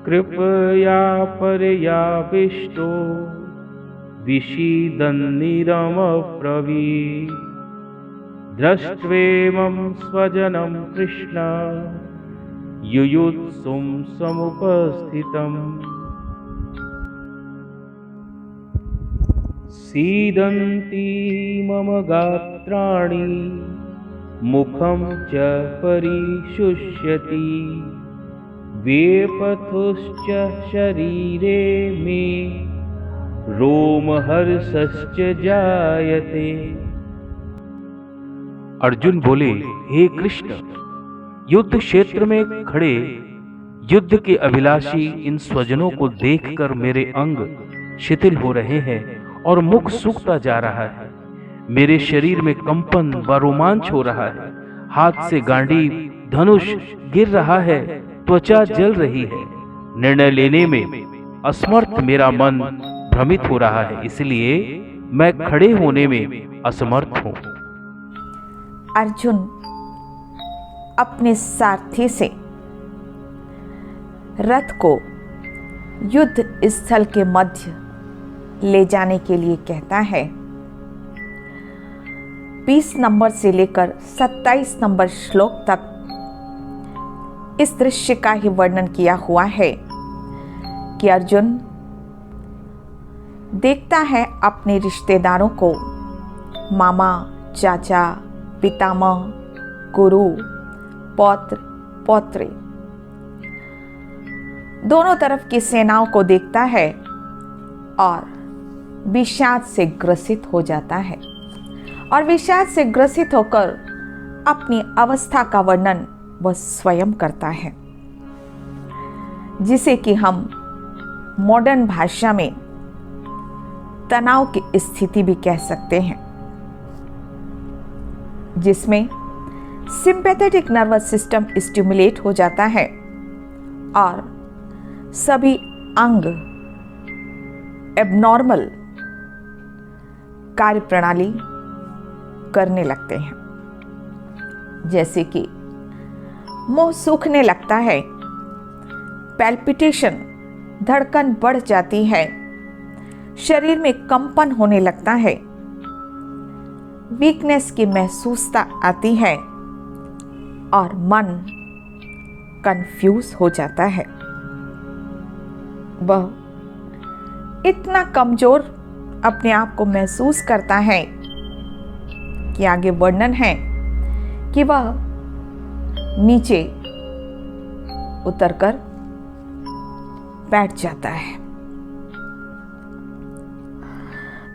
कृपया पर्याविष्टो विषीदन्निरमब्रवीत् दृष्ट्वेमं स्वजनं कृष्ण युयुत्सुं समुपस्थितम्। सीदन्ति मम गात्राणि मुखं च परिशुष्यति वेपथुश्च शरीरे मे रोमहर्षश्च जायते। अर्जुन बोले, हे कृष्ण, युद्ध क्षेत्र में खड़े युद्ध के अभिलाषी इन स्वजनों को देखकर मेरे अंग शिथिल हो रहे हैं और मुख सूखता जा रहा है। मेरे शरीर में कंपन व रोमांच हो रहा है। हाथ से गांडीव धनुष गिर रहा है, त्वचा जल रही है। निर्णय लेने में असमर्थ मेरा मन भ्रमित हो रहा है, इसलिए मैं खड़े होने में असमर्थ हूं। अर्जुन अपने सारथी से रथ को युद्ध स्थल के मध्य ले जाने के लिए कहता है। 20 नंबर से लेकर 27 नंबर श्लोक तक इस दृश्य का ही वर्णन किया हुआ है कि अर्जुन देखता है अपने रिश्तेदारों को, मामा, चाचा, पितामह, गुरु, पौत्र, पौत्री, दोनों तरफ की सेनाओं को देखता है और विषाद से ग्रसित हो जाता है। और विषाद से ग्रसित होकर अपनी अवस्था का वर्णन वह स्वयं करता है, जिसे कि हम मॉडर्न भाषा में तनाव की स्थिति भी कह सकते हैं, जिसमें सिंपैथेटिक नर्वस सिस्टम स्टिमुलेट हो जाता है और सभी अंग एबनॉर्मल कार्य प्रणाली करने लगते हैं, जैसे कि मुंह सूखने लगता है, पैल्पिटेशन धड़कन बढ़ जाती है, शरीर में कंपन होने लगता है, वीकनेस की महसूसता आती है और मन कंफ्यूज हो जाता है। वह इतना कमजोर अपने आप को महसूस करता है कि आगे वर्णन है कि वह नीचे उतरकर बैठ जाता है।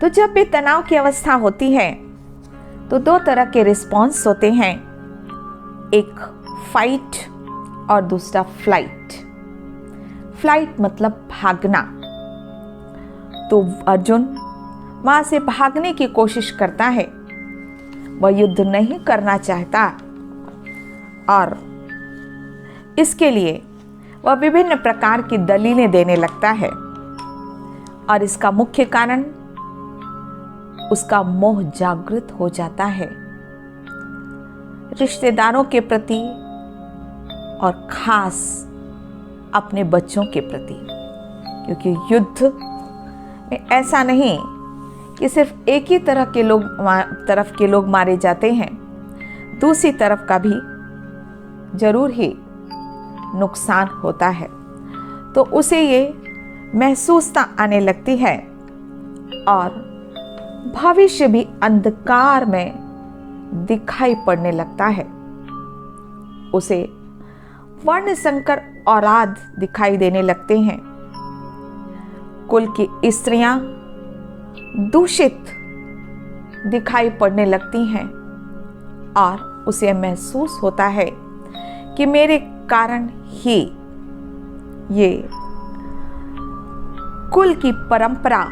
तो जब भी तनाव की अवस्था होती है तो दो तरह के रिस्पॉन्स होते हैं, एक फाइट और दूसरा फ्लाइट। फ्लाइट मतलब भागना। तो अर्जुन वहां से भागने की कोशिश करता है, वह युद्ध नहीं करना चाहता और इसके लिए वह विभिन्न प्रकार की दलीलें देने लगता है। और इसका मुख्य कारण उसका मोह जागृत हो जाता है रिश्तेदारों के प्रति और खास अपने बच्चों के प्रति, क्योंकि युद्ध में ऐसा नहीं कि सिर्फ एक ही तरफ के लोग मारे जाते हैं, दूसरी तरफ का भी जरूर ही नुकसान होता है। तो उसे ये महसूसता आने लगती है और भविष्य भी अंधकार में दिखाई पड़ने लगता है। उसे वर्ण संकर औलाद दिखाई देने लगते हैं। कुल की स्त्रियां दूषित दिखाई पड़ने लगती हैं और उसे महसूस होता है कि मेरे कारण ही ये कुल की परंपरा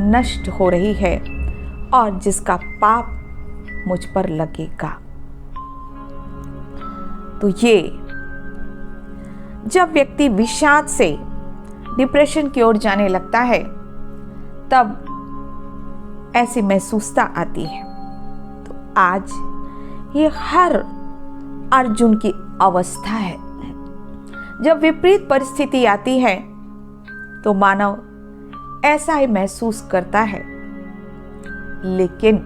नष्ट हो रही है और जिसका पाप मुझ पर लगेगा। तो ये जब व्यक्ति विषाद से डिप्रेशन की ओर जाने लगता है तब ऐसी महसूसता आती है। तो आज ये हर अर्जुन की अवस्था है। जब विपरीत परिस्थिति आती है तो मानव ऐसा ही महसूस करता है, लेकिन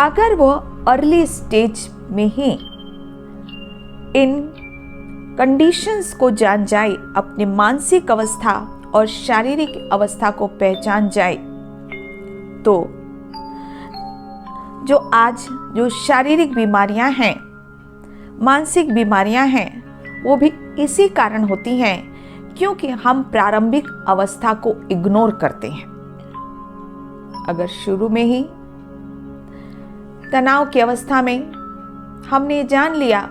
अगर वह अर्ली स्टेज में ही इन कंडीशंस को जान जाए, अपनी मानसिक अवस्था और शारीरिक अवस्था को पहचान जाए, तो जो शारीरिक बीमारियां हैं, मानसिक बीमारियां हैं, वो भी इसी कारण होती हैं क्योंकि हम प्रारंभिक अवस्था को इग्नोर करते हैं। अगर शुरू में ही तनाव की अवस्था में हमने जान लिया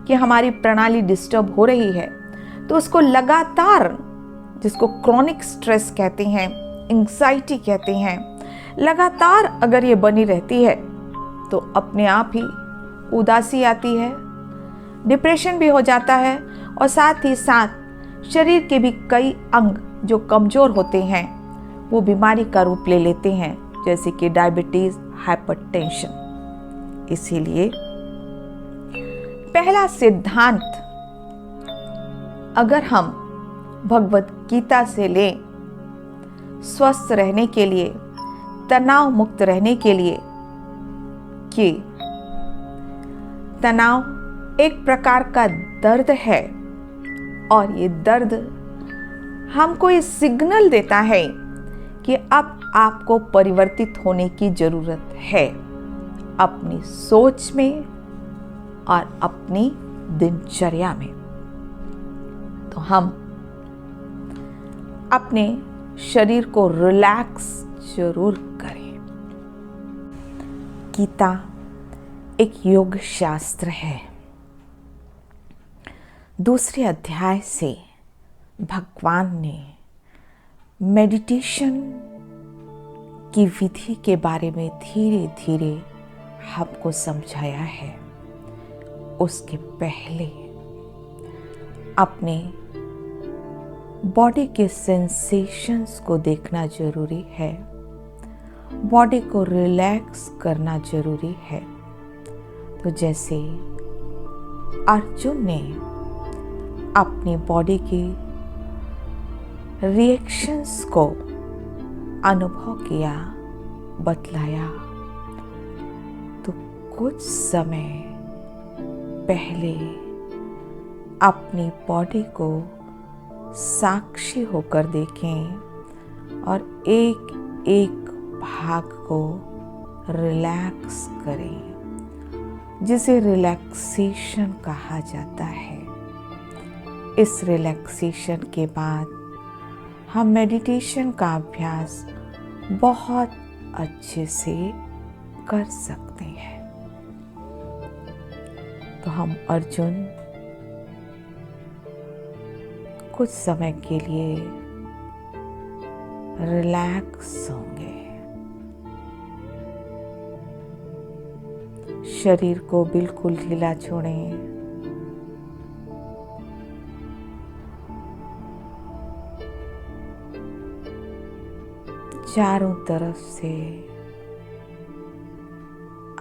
कि हमारी प्रणाली डिस्टर्ब हो रही है, तो उसको लगातार, जिसको क्रॉनिक स्ट्रेस कहते हैं, एंग्जाइटी कहते हैं, लगातार अगर ये बनी रहती है तो अपने आप ही उदासी आती है, डिप्रेशन भी हो जाता है, और साथ ही साथ शरीर के भी कई अंग जो कमजोर होते हैं वो बीमारी का रूप ले लेते हैं, जैसे कि डायबिटीज, हाइपरटेंशन। इसीलिए पहला सिद्धांत अगर हम भगवत गीता से लें, स्वस्थ रहने के लिए, तनाव मुक्त रहने के लिए, कि तनाव एक प्रकार का दर्द है और ये दर्द हमको ये सिग्नल देता है कि अब आपको परिवर्तित होने की जरूरत है, अपनी सोच में और अपनी दिनचर्या में। तो हम अपने शरीर को रिलैक्स जरूर करें। गीता एक योग शास्त्र है। दूसरे अध्याय से भगवान ने मेडिटेशन की विधि के बारे में धीरे धीरे हमको समझाया है। उसके पहले अपने बॉडी के सेंसेशंस को देखना जरूरी है, बॉडी को रिलैक्स करना जरूरी है। तो जैसे अर्जुन ने अपनी बॉडी की रिएक्शंस को अनुभव किया, बतलाया, तो कुछ समय पहले अपनी बॉडी को साक्षी होकर देखें और एक एक भाग को रिलैक्स करें, जिसे रिलैक्सेशन कहा जाता है। इस रिलैक्सेशन के बाद हम मेडिटेशन का अभ्यास बहुत अच्छे से कर सकते हैं। तो हम अर्जुन कुछ समय के लिए रिलैक्स होंगे। शरीर को बिल्कुल ढीला छोड़ें। चारों तरफ से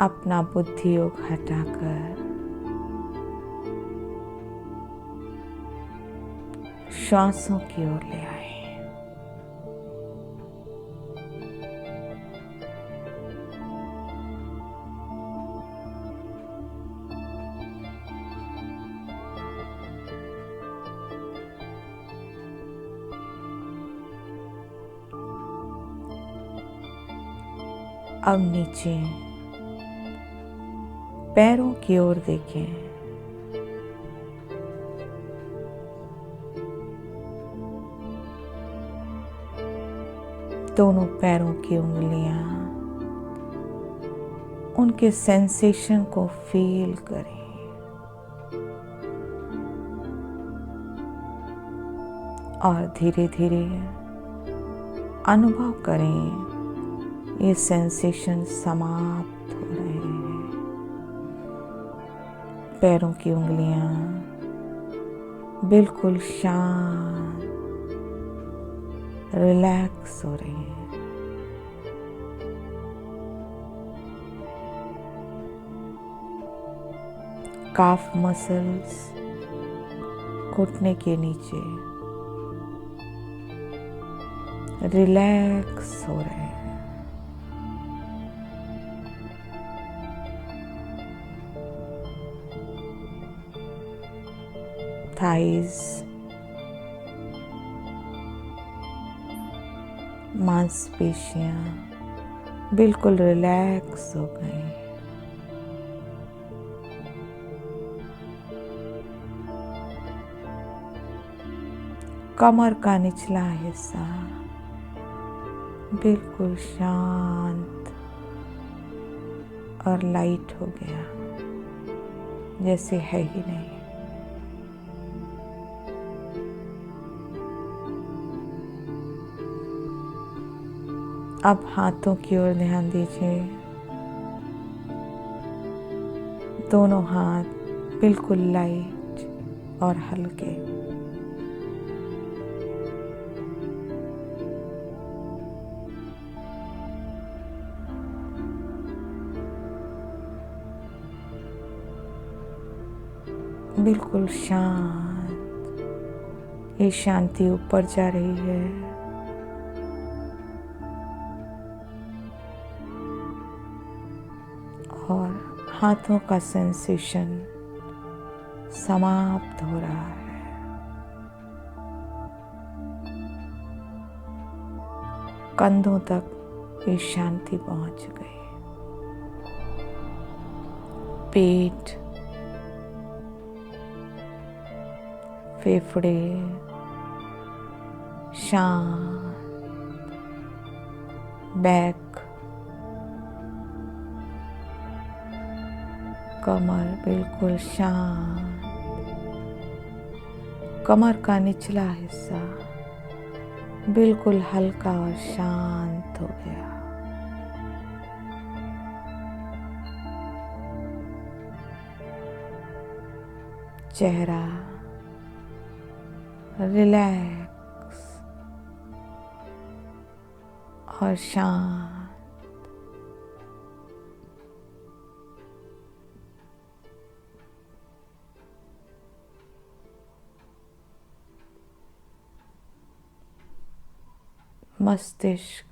अपना बुद्धि योग हटाकर श्वासों की ओर ले आए। अब नीचे पैरों की ओर देखें। दोनों पैरों की उंगलियां, उनके सेंसेशन को फील करें। और धीरे धीरे अनुभव करें ये सेंसेशन समाप्त हो रहे हैं। पैरों की उंगलियां बिल्कुल शांत, रिलैक्स हो रही हैं। काफ मसल्स घुटने के नीचे रिलैक्स हो रहे हैं। थाइज, मांसपेशियां बिल्कुल रिलैक्स हो गई। कमर का निचला हिस्सा बिल्कुल शांत और लाइट हो गया, जैसे है ही नहीं। अब हाथों की ओर ध्यान दीजिए। दोनों हाथ बिल्कुल लाइट और हल्के। बिल्कुल शांत। ये शांति ऊपर जा रही है और हाथों का सेंसेशन समाप्त हो रहा है। कंधों तक ये शांति पहुंच गई। पेट, फेफड़े शांत, बैक, कमर बिल्कुल शांत। कमर का निचला हिस्सा बिल्कुल हल्का और शांत हो गया। चेहरा रिलैक्स और शांत। मस्तिष्क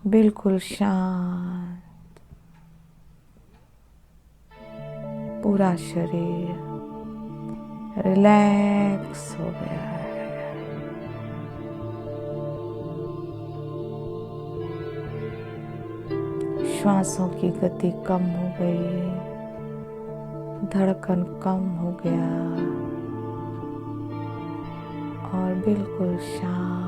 बिल्कुल शांत। पूरा शरीर रिलैक्स हो गया है। श्वासों की गति कम हो गई, धड़कन कम हो गया और बिल्कुल शांत।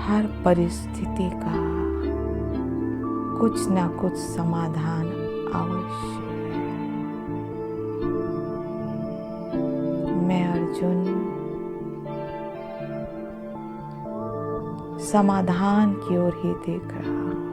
हर परिस्थिति का कुछ ना कुछ समाधान अवश्य है। मैं अर्जुन समाधान की ओर ही देख रहा हूं।